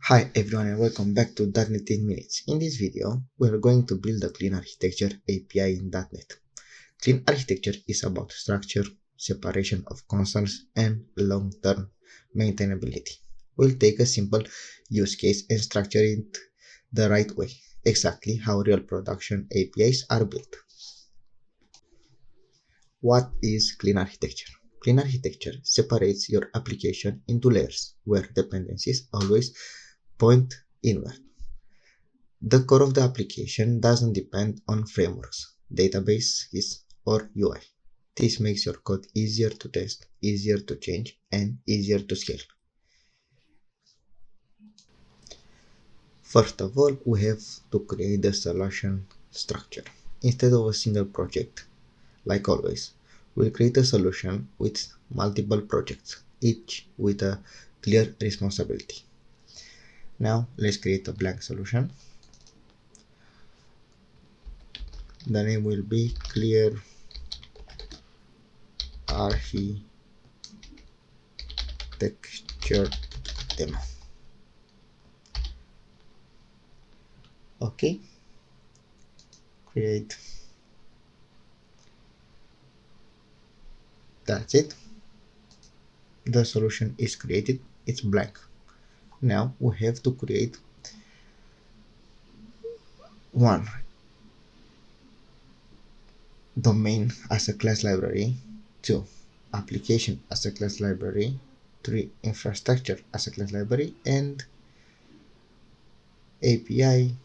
Hi everyone and welcome back to .NET in Minutes. In this video, we are going to build a clean architecture API in .NET. Clean architecture is about structure, separation of concerns, and long-term maintainability. We'll take a simple use case and structure it the right way, exactly how real production APIs are built. What is clean architecture? Clean architecture separates your application into layers where dependencies always point inward. The core of the application doesn't depend on frameworks, databases, or UI. This makes your code easier to test, easier to change, and easier to scale. First of all, we have to create the solution structure. Instead of a single project, like always, we'll create a solution with multiple projects, each with a clear responsibility. Now, let's create a blank solution. The name will be clear architecture demo. Okay, create. That's it. The solution is created. It's blank. Now we have to create one domain as a class library, 2 application as a class library, 3 infrastructure as a class library, and API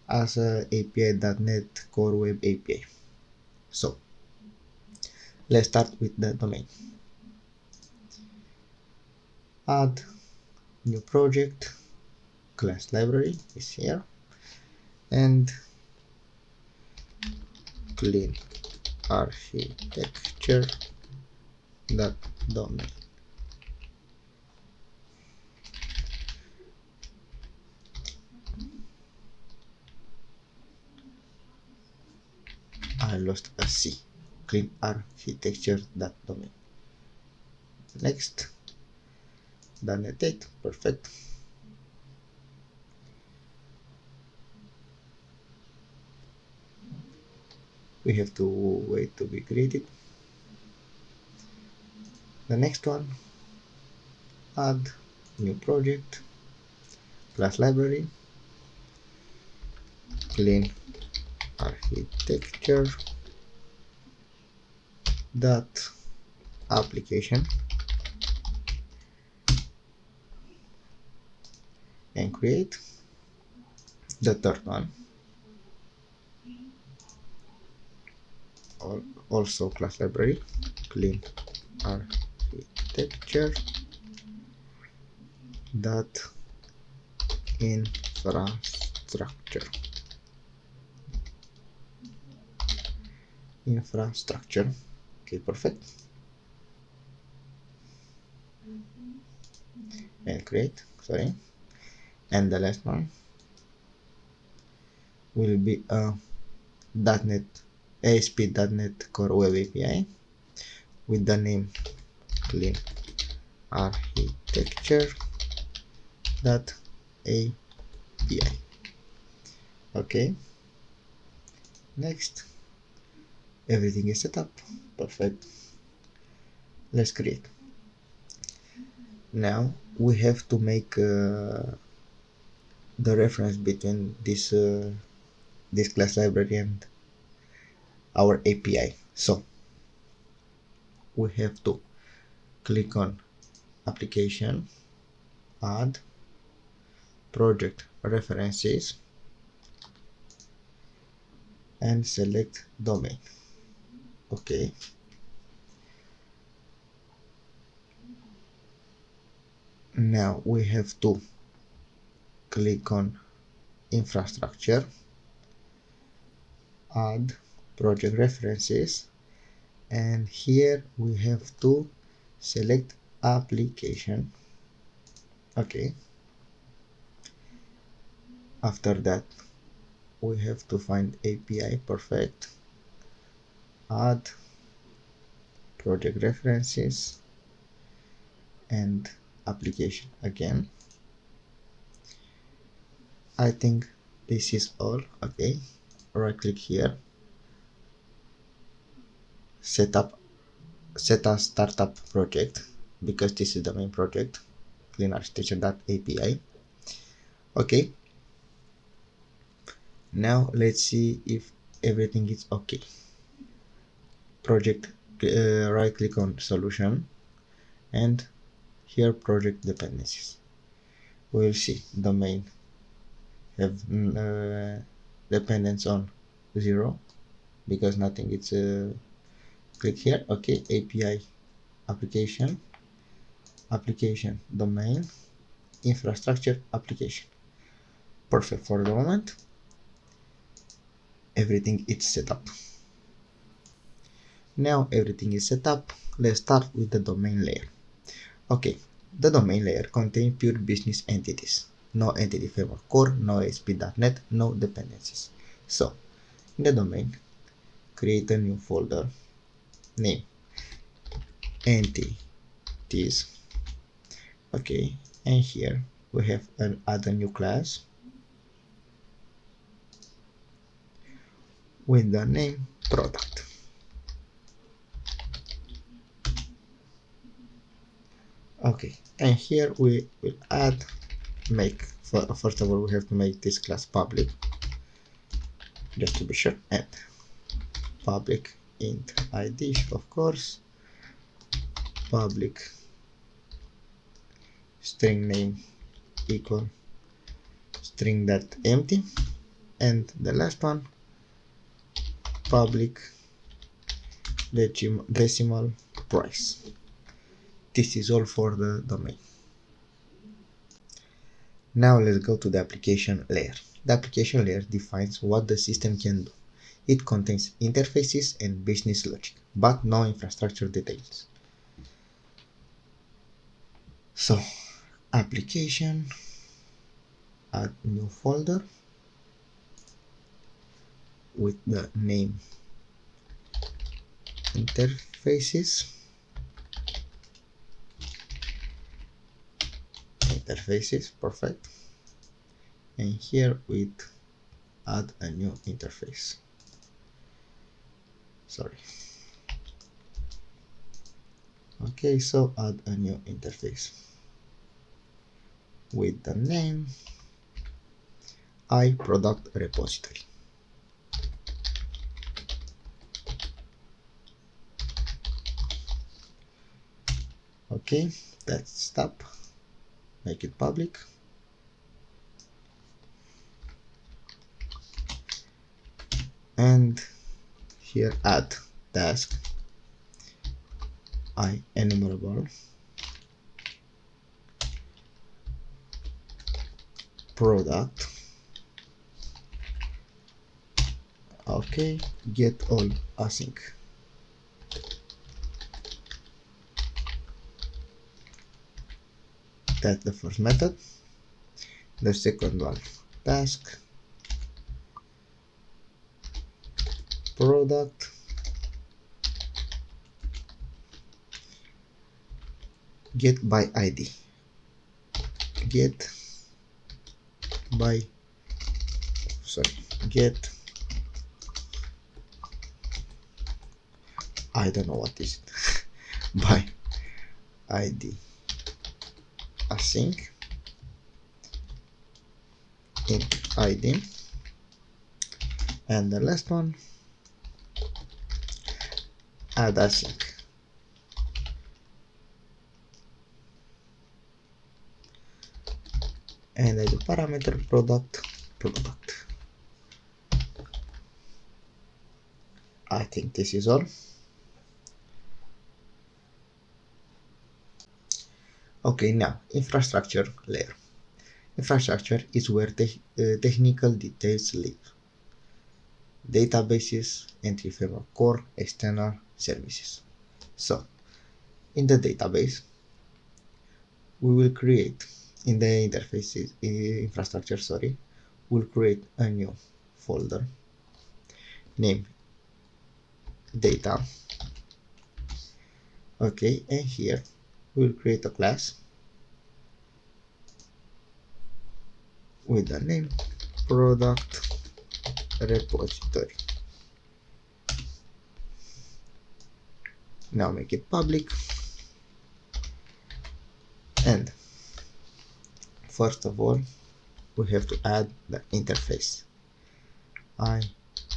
as a API.NET Core Web API. So let's start with the domain. Add new project, class library is here, and clean architecture that domain. I lost a C. Clean architecture that domain. Next, .NET 8, perfect. We have to wait to be created. The next one, add new project, class library, clean architecture dot application, and create. The third one, also class library, clean architecture dot infrastructure. Okay, perfect. And create, sorry. And the last one will be a .NET ASP.NET Core Web API with the name clean architecture dot API. Okay, next, everything is set up, perfect. Let's create. Now we have to make the reference between this class library and our API. So we have to click on application, add project references, and select domain. Okay, now we have to click on infrastructure, add project references, and here we have to select application. Okay, after that we have to find API, perfect, add project references and application again, I think this is all. Okay, right click here, set a startup project, because this is the main project, clean architecture.api. Okay, now let's see if everything is okay. Project, right click on solution, and here project dependencies. We'll see domain have dependence on 0 because nothing. It's click here. Okay, API application domain infrastructure application. Perfect for the moment. Everything is set up. Now everything is set up. Let's start with the domain layer. Okay, the domain layer contains pure business entities. No entity framework core, no ASP.NET, no dependencies. So, in the domain, create a new folder, name entities. Okay, and here we have add a new class with the name product. Okay, and here we will add first of all we have to make this class public, just to be sure, and public int id, of course, public string name equal string that empty, and the last one public decimal price. This is all for the domain. Now let's go to the application layer. The application layer defines what the system can do. It contains interfaces and business logic, but no infrastructure details. So, application, add new folder with the name interfaces, perfect, and here with add a new interface. Sorry. Okay, so add a new interface with the name iProduct repository. Okay, let's stop, make it public. And here add task enumerable product. Okay, get all async. That's the first method. The second one, task product get by id, get I don't know what is it by id async in id, and the last one add async and as a parameter product. I think this is all. Okay, now infrastructure layer. Infrastructure is where technical details live. Databases, entry framework core, external services. So, in the database, we will create, in the interfaces infrastructure, we'll create a new folder named data. Okay, and here we'll create a class with the name product repository. Now make it public, and first of all we have to add the interface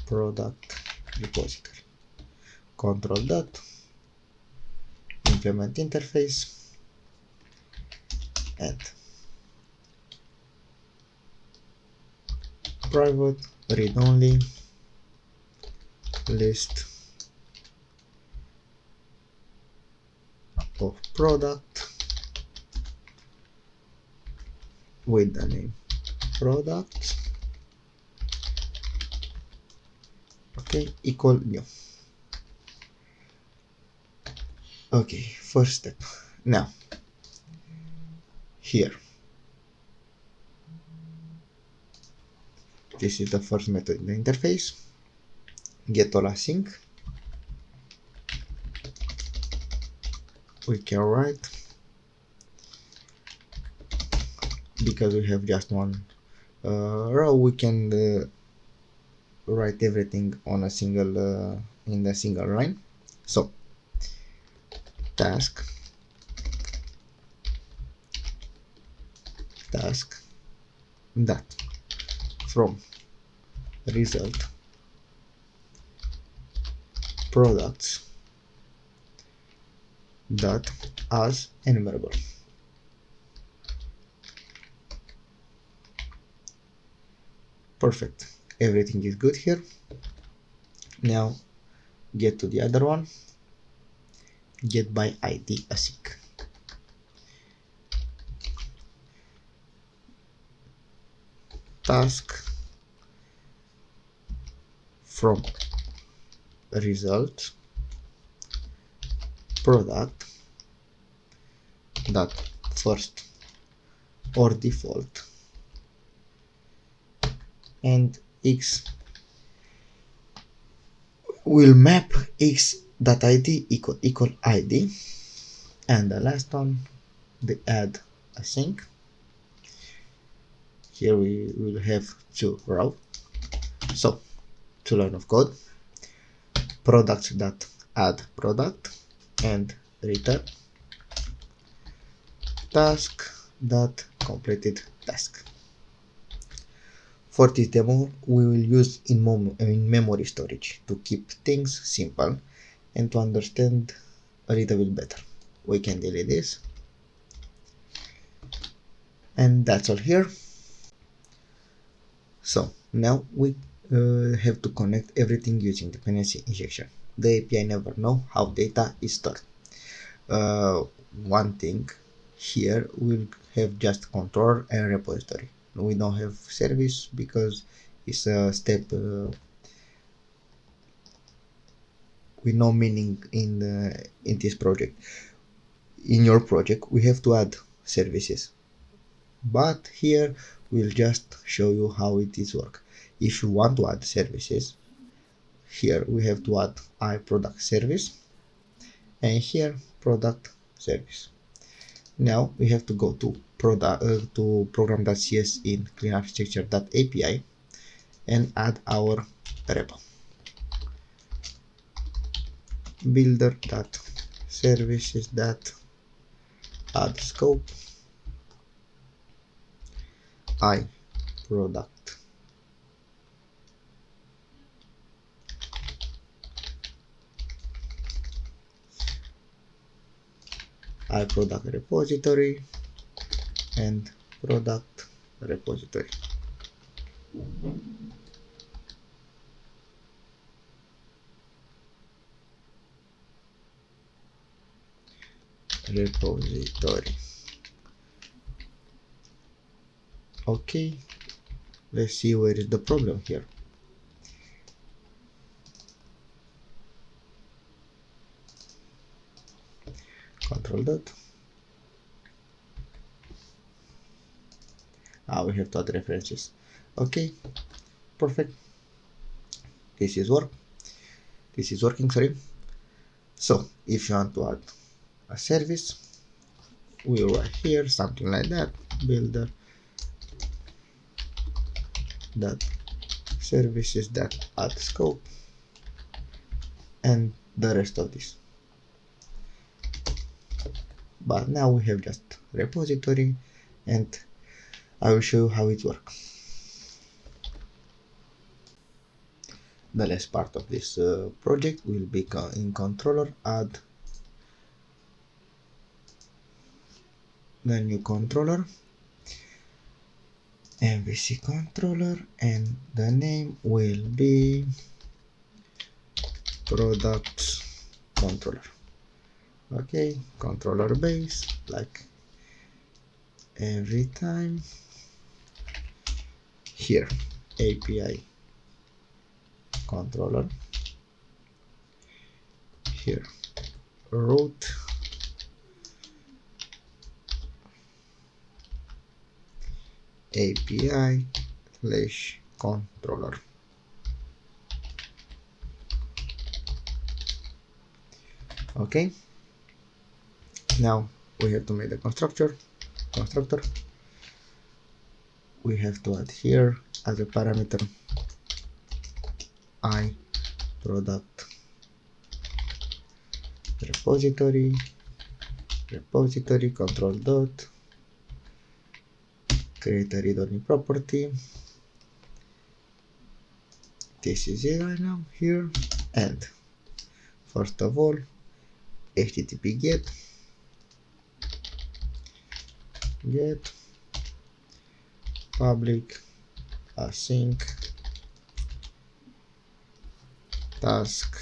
product repository. Control dot implement interface and private read only list of product with the name product, okay, equal new. Okay, first step. Now here, this is the first method in the interface. Get all async. We can write, because we have just one row, we can write everything on a single in a single line. So task that from result products dot as enumerable. Perfect, everything is good here. Now get to the other one, get by ID async. Task from result product that first or default and x will map x.id equal id, and the last one, the add async. Here we will have two rows, so two line of code, products.add product and return task.completed task. For this demo, we will use in-memory storage to keep things simple and to understand a little bit better. We can delete this, and that's all here. So now we have to connect everything using dependency injection. The API never know how data is stored. One thing here, we'll have just controller and repository. We don't have service because it's a step with no meaning in this project. In your project we have to add services, but here we'll just show you how it is work. If you want to add services, here we have to add iProduct service, and here product service. Now we have to go to program.cs in cleanarchitecture.api and add our repo. Builder.services.add scope iProduct iProduct repository and product repository. Okay, let's see where is the problem here. Control that. We have to add references. Okay, perfect. This is working, sorry. So if you want to add a service, we write here something like that, builder dot services dot add scope, and the rest of this. But now we have just repository, and I will show you how it works. The last part of this project will be in controller. Add the new controller, MVC controller, and the name will be products controller. Okay, controller base, like every time. Here, API controller. Here, root API / controller. Okay, now we have to make the constructor. We have to add here as a parameter I product repository control dot create a read-only property. This is it right now here, and first of all, HTTP get public async task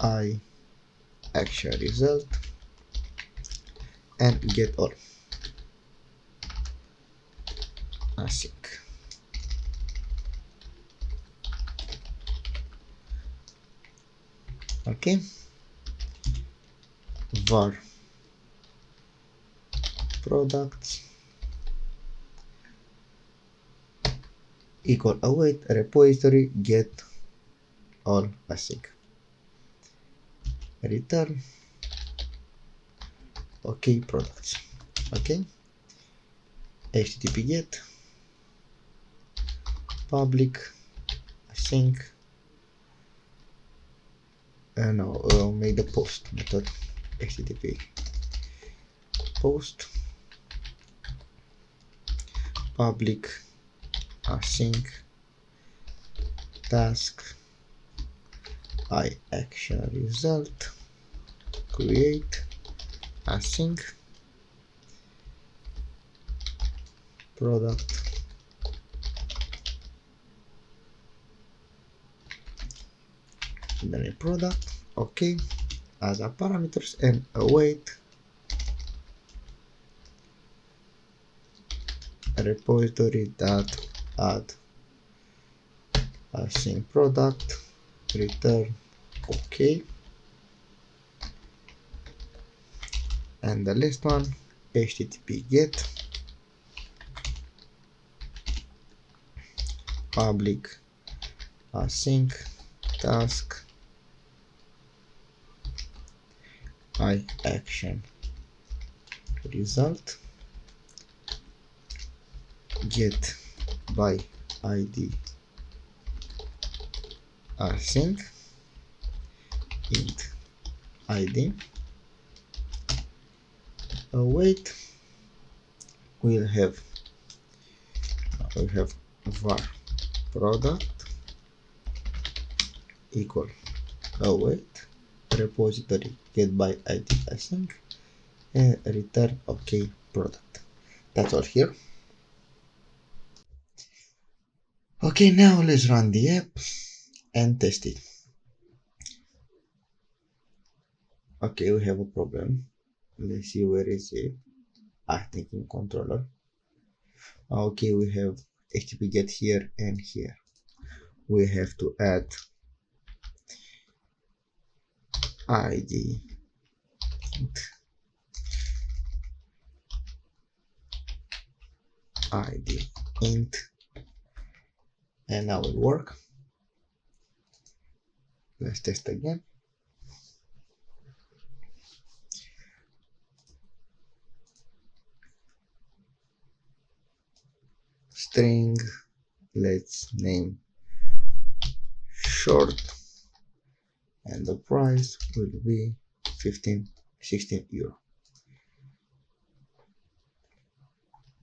I action result, and get all async. Okay, var products equal await repository get all async, return okay products. Okay, HTTP get public async make the post method HTTP post public async task I action result create async product then a product. Okay, as a parameters, and await repository that add async product return okay, and the last one HTTP get public async task I action result get by ID async int ID await. We'll have var product equal await repository get by ID async and return okay product. That's all here. Okay, now let's run the app and test it. Okay, we have a problem. Let's see where is it. I think in controller. Okay, we have HTTP get here and here. We have to add ID int, and now it work. Let's test again. string, let's name short, and the price will be 16 euro.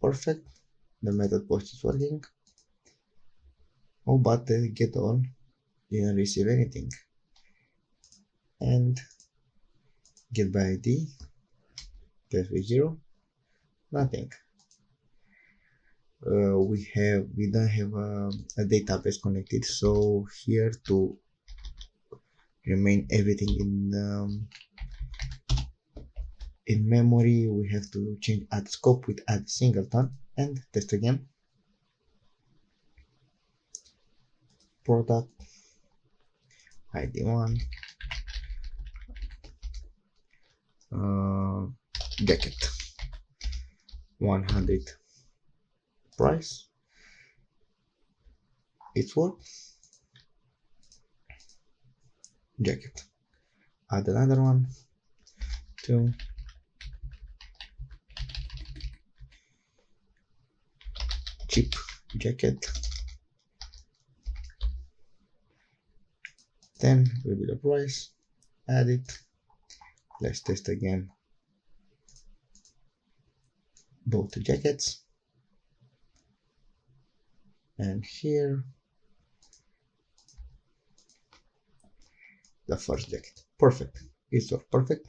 Perfect, the method post is working. Oh, but the get all didn't receive anything. And get by ID, get with 0, nothing. We don't have a database connected, so here to remain everything in memory, we have to change add scope with add singleton and test again. Product ID1 jacket 100 price, it's work. Jacket, add another one, 2 cheap jacket, 10 will be the price, add it. Let's test again both jackets, and here the first jacket. Perfect, it's all perfect.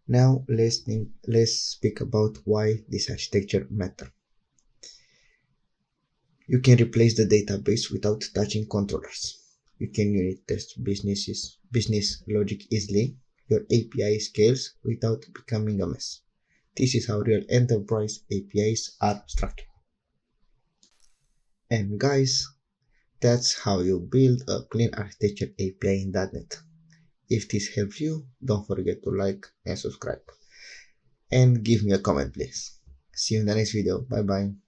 Now let's speak about why this architecture matters. You can replace the database without touching controllers. You can unit test business logic easily. Your API scales without becoming a mess. This is how real enterprise APIs are structured. And guys, that's how you build a clean architecture API in .NET. If this helps you, don't forget to like and subscribe. And give me a comment please. See you in the next video. Bye bye.